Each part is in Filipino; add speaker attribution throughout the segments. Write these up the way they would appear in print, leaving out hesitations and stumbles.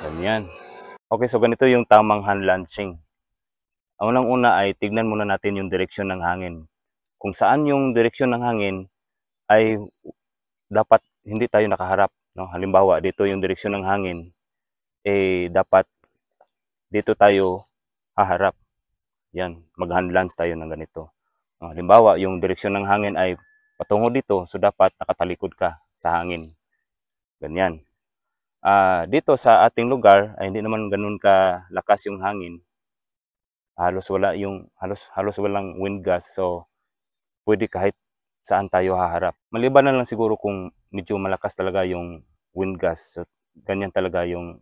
Speaker 1: Ganyan. Okay, so ganito yung tamang hand launching. Ang unang-una ay tignan muna natin yung direksyon ng hangin. Kung saan yung direksyon ng hangin ay dapat hindi tayo nakaharap. No? Halimbawa, dito yung direksyon ng hangin, dapat dito tayo haharap. Yan, mag-hand lance tayo ng ganito. Halimbawa, yung direksyon ng hangin ay patungo dito, so dapat nakatalikod ka sa hangin. Ganyan. Dito sa ating lugar ay hindi naman ganun kalakas yung hangin. Halos walang wind gust, so pwede kahit saan tayo haharap. Maliban na lang siguro kung medyo malakas talaga yung wind gust, so ganyan talaga yung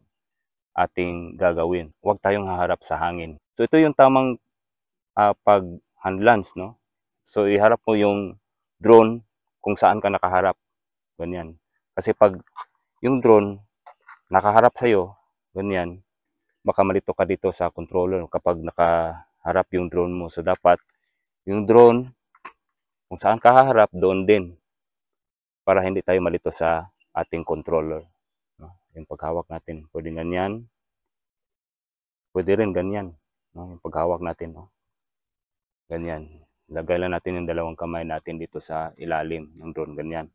Speaker 1: ating gagawin. Huwag tayong haharap sa hangin. So ito yung tamang pag hand lance, no? So iharap mo yung drone kung saan ka nakaharap. Ganyan. Kasi pag yung drone nakaharap sa iyo, ganyan, baka malito ka dito sa controller kapag nakaharap yung drone mo. So dapat yung drone kung saan ka haharap, doon din para hindi tayo malito sa ating controller. No? Yung paghawak natin, pwede ganyan, pwede rin ganyan. No? Yung paghawak natin, no? Ganyan. Lagay lang natin yung dalawang kamay natin dito sa ilalim ng drone, ganyan.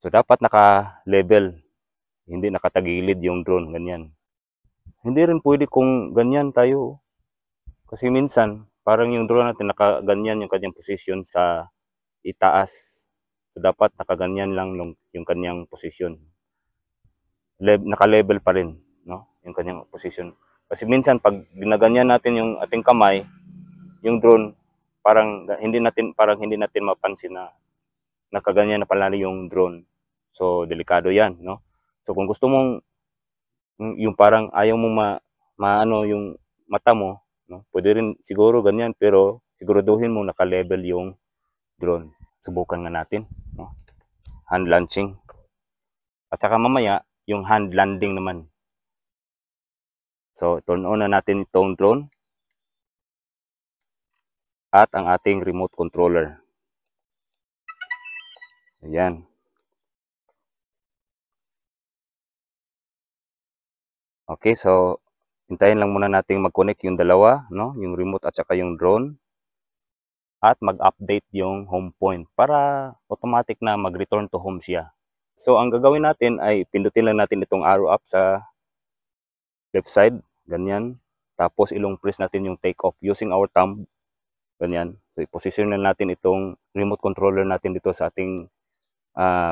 Speaker 1: So dapat naka-level, hindi nakatagilid yung drone, ganyan. Hindi rin pwede kung ganyan tayo. Kasi minsan, parang yung drone natin nakaganyan yung kanyang position sa itaas. So dapat nakaganyan lang yung kanyang position. Naka-level pa rin, no? Yung kanyang position. Kasi minsan pag ginaganyan natin yung ating kamay, yung drone parang hindi natin mapansin na nakaganyan na pala yung drone. So delikado 'yan, no? So kung gusto mong yung parang ayaw mo maano yung mata mo, no? Pwede rin siguro ganyan pero siguraduhin mo naka-level yung drone. Subukan nga natin, no? Hand launching. At saka mamaya yung hand landing naman. So turn on na natin itong drone at ang ating remote controller. Ayan. Okay, so hintayin lang muna nating mag-connect yung dalawa, no? Yung remote at saka yung drone. At mag-update yung home point para automatic na mag-return to home siya. So ang gagawin natin ay pindutin lang natin itong arrow up sa left side, ganyan. Tapos ilong press natin yung take off using our thumb, ganyan. So i-position na natin itong remote controller natin dito sa ating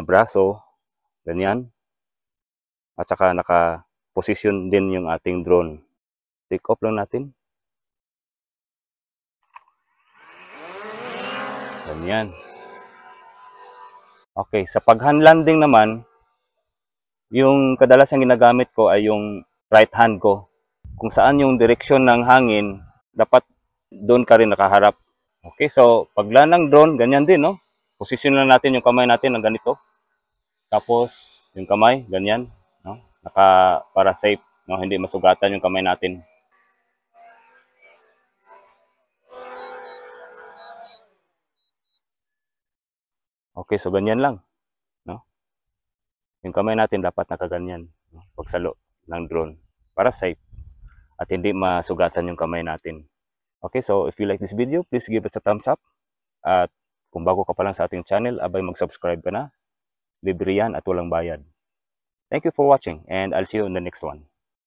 Speaker 1: braso, ganyan. At saka naka-position din yung ating drone. Take off lang natin. Ganyan. Okay, sa pag-hand landing naman, yung kadalasan ginagamit ko ay yung right hand ko. Kung saan yung direksyon ng hangin, dapat doon ka rin nakaharap. Okay, so paglaan ng drone, ganyan din, no? Posisyon lang natin yung kamay natin ng ganito. Tapos, yung kamay, ganyan, no? Para safe, no? Hindi masugatan yung kamay natin. Okay, so ganyan lang, no? Yung kamay natin dapat nakaganyan, no? Pagsalo ng drone para safe at hindi masugatan yung kamay natin. Okay, so if you like this video, please give us a thumbs up. At kung bago ka pa lang sa ating channel, abay mag-subscribe ka na. Libre yan at walang bayad. Thank you for watching and I'll see you in the next one.